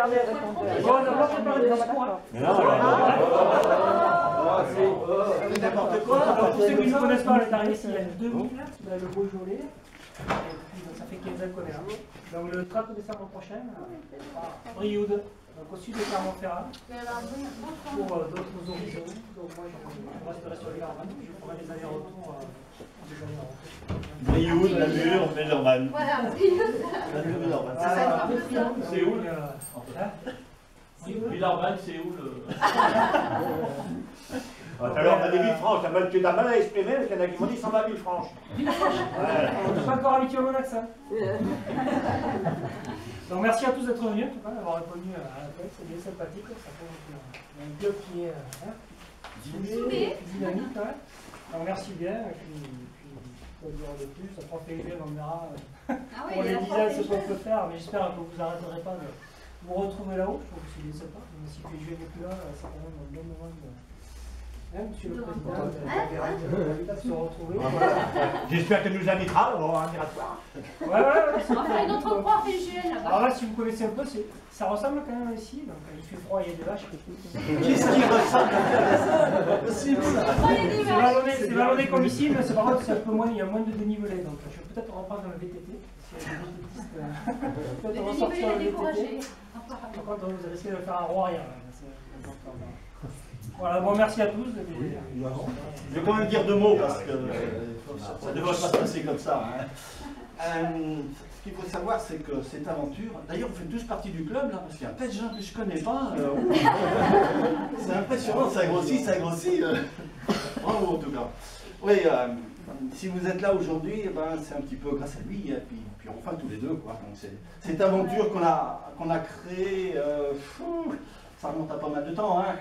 regardez, répondez. Bon, on va préparer des discours. Mais non, c'est n'importe quoi. Alors, pour ceux qui ne connaissent pas, on est arrivé ici il y a 2 minutes, là, le Beaujolais. Et puis, ça fait 15 ans qu'on est là. Donc, le 30 décembre prochain, à Brioude, donc au sud de Clermont-Ferrand, pour d'autres horizons. Donc, moi, je resterai sur les Garbannes, je ferai les allers-retours. Brioude, Namur, Villeurbanne. Voilà, Brioude. Namur, Villeurbanne. C'est ça. C'est où Villeurbanne, c'est où le. Alors, on a des Villefranches, tu as mal à exprimer, parce qu'il y en a qui m'ont dit 120 Villefranches. On n'est pas encore habitué à mon accent. Donc merci à tous d'être venus, en tout cas, d'avoir répondu à l'appel, c'est bien sympathique, ça fait un club qui est dynamique. Ouais. Donc merci bien, et puis ça dure de plus, ça prend fait on verra pour les 10 ans ce qu'on peut faire, mais j'espère que vous n'arrêterez pas de vous retrouver là-haut, je trouve que c'est bien sympa, même si les jeunes n'est plus là, c'est quand même un bon moment de... Monsieur le Président, de se retrouver. J'espère qu'elle nous invitera, on va avoir un miratoire. Ouais, On va faire notre prof jeune là-bas. alors là, si vous connaissez un peu, ça ressemble quand même ici, donc il fait froid, il y a des vaches. Qu'est-ce qui ressemble à ça? C'est pas possible ça. C'est vallonné comme ici, mais par contre, c'est un peu moins, il y a moins de dénivelé, donc je vais peut-être reprendre dans le VTT. Si Le dénivelé est découragé. Par contre, vous risquez de faire un roi arrière. Voilà, bon, merci à tous. Je vais quand même dire 2 mots parce que ça ne devrait pas se passer comme ça. Ce qu'il faut savoir, c'est que cette aventure, d'ailleurs, vous faites tous partie du club là, parce qu'il y a plein de gens que je ne connais pas. C'est impressionnant, ça grossit. Bravo en tout cas. Oui, si vous êtes là aujourd'hui, c'est un petit peu grâce à lui, et puis enfin tous les deux, quoi. Donc cette aventure qu'on a créée, ça remonte à pas mal de temps, hein.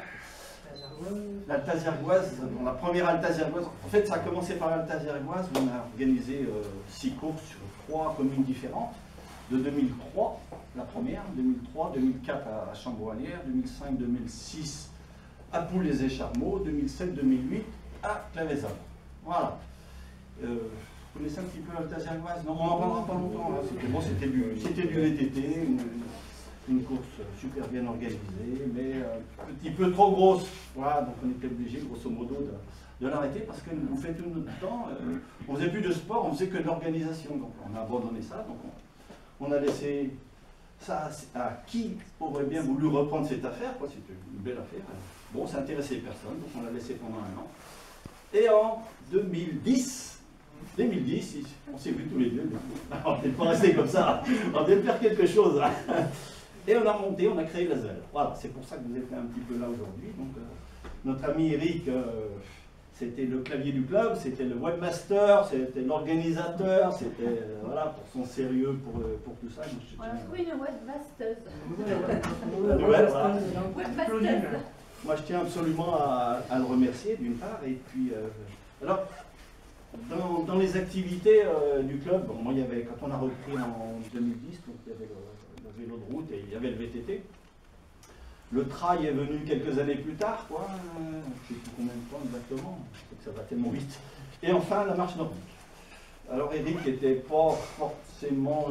L'Alta-Zergoise, la première Alta-Zergoise, en fait ça a commencé par l'Alta-Zergoise où on a organisé 6 courses sur 3 communes différentes, de 2003, la première, 2003, 2004 à Chamboilière, 2005, 2006 à Poules-les-Écharmeaux, 2007, 2008 à Claveyson. Voilà. Vous connaissez un petit peu l'Alta-Zergoise? Non, on n'en parlera pas longtemps, hein. C'était bon, c'était du VTT, une course super bien organisée, mais un petit peu trop grosse. Voilà, donc on était obligé, grosso modo, de l'arrêter parce que nous fait tout notre temps. On faisait plus de sport, on faisait que de l'organisation. Donc on a abandonné ça. Donc on a laissé ça à qui aurait bien voulu reprendre cette affaire. C'était une belle affaire. Bon, ça n'intéressait personne, donc on l'a laissé pendant 1 an. Et en 2010, on s'est vus tous les deux. On n'est pas resté comme ça. On devait faire quelque chose. Et on a monté, on a créé la ZEL. Voilà, c'est pour ça que vous êtes un petit peu là aujourd'hui. Donc, notre ami Eric, c'était le clavier du club, c'était le webmaster, c'était l'organisateur, c'était voilà, pour son sérieux, pour tout ça. On a trouvé une webmasteuse. Webmasteuse. Moi, je tiens absolument à le remercier, d'une part. Et puis, alors, dans les activités du club, bon, moi, il y avait, quand on a repris en 2010, donc il y avait le vélo de route et il y avait le VTT. Le trail est venu quelques années plus tard, quoi. Je ne sais plus combien de temps exactement, c'est que ça va tellement vite. Et enfin, la marche nordique. Alors, Eric n'était pas forcément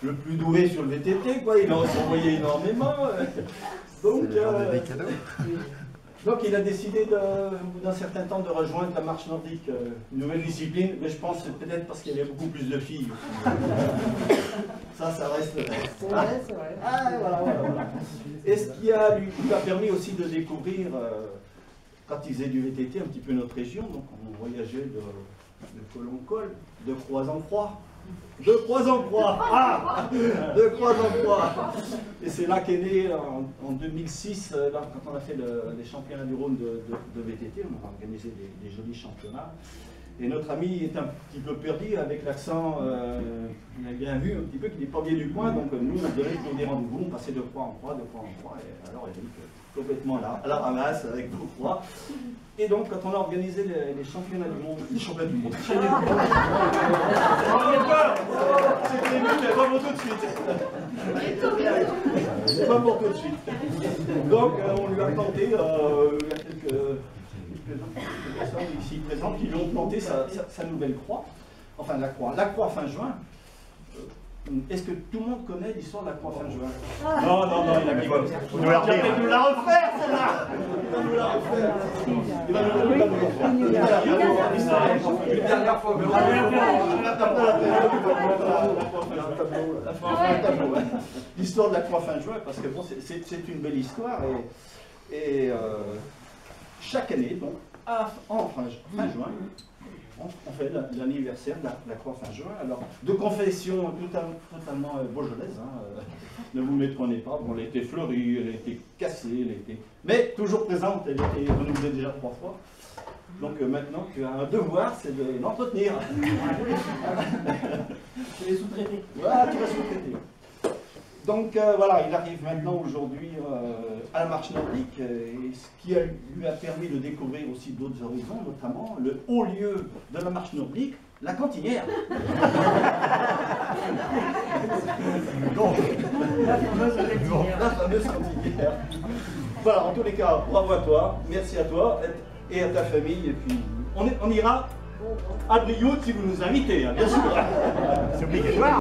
le plus doué sur le VTT, quoi. Il en s'envoyait énormément. Donc il a décidé, au bout d'un certain temps, de rejoindre la marche nordique, une nouvelle discipline, mais je pense que c'est peut-être parce qu'il y avait beaucoup plus de filles. Ça reste... C'est vrai. Ah, voilà. Et ce qui lui a permis aussi de découvrir, quand il faisait du VTT, un petit peu notre région, donc on voyageait de col en col, de croix en croix. De croix en croix. Ah, de croix en croix. Et c'est là qu'est né en 2006, là, quand on a fait les championnats du Rhône de VTT, on a organisé des jolis championnats. Et notre ami est un petit peu perdu avec l'accent, il a bien vu un petit peu qu'il n'est pas bien du coin, donc nous on donnait des rendez-vous, on passait de croix en croix, et alors il est complètement là, à la ramasse avec vos croix. Et donc, quand on a organisé les championnats du monde, c'était nul, mais pas pour tout de suite. Pas pour tout de suite. Donc, on lui a planté, il y a quelques personnes ici présentes qui lui ont planté sa nouvelle croix, enfin la croix fin juin. Est-ce que tout le monde connaît l'histoire de la croix fin juin? Non, non, non, il a mis comme ça. Il va nous la refaire, celle-là. Il va nous la refaire. Il va nous la refaire. Une dernière fois, mais l'histoire de la croix fin juin, parce que bon, c'est une belle histoire et chaque année, donc, en fin juin, on fait l'anniversaire de la croix fin juin. Alors, de confession totalement beaujolaise, hein, ne vous méprenez pas. Bon, elle était fleurie, elle était cassée, mais toujours présente, elle était renouvelée déjà 3 fois. Donc maintenant, tu as un devoir, c'est de l'entretenir. Tu les sous-traités. Voilà, tu vas sous-traiter. Donc voilà, il arrive maintenant aujourd'hui à la marche nordique, et ce qui lui a permis de découvrir aussi d'autres horizons, notamment le haut lieu de la marche nordique, la cantinière. Donc, La fameuse cantinière. la fameuse cantinière. Voilà, en tous les cas, bravo à toi, merci à toi et à ta famille, et puis on ira à Brioude si vous nous invitez, hein, bien sûr. C'est obligatoire.